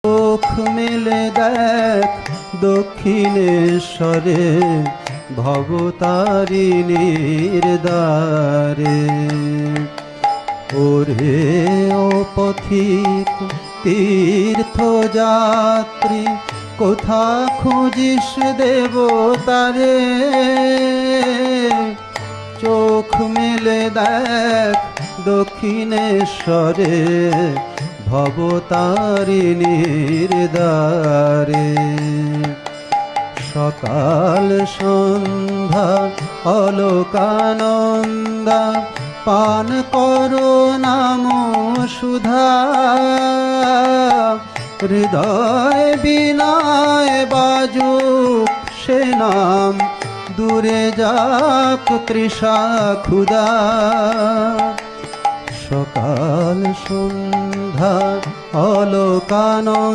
চোখ মেলে দেখ দক্ষিণেশ্বরে ভবতারিণীর দ্বারে। ওরে ও পথিক তীর্থযাত্রী, কোথা খুঁজিস দেবতারে? চোখ মেলে দেখ দক্ষিণেশ্বরে ভবতারিণীর দ্বারে। সকাল সন্ধ্যা অলোকানন্দা, পান করো নাম সুধা। হৃদয় বিনায় বাজুক সে নাম, দূরে যাক তৃষা ক্ষুধা। সকাল সন্ধ্যা অলোকানন্দা,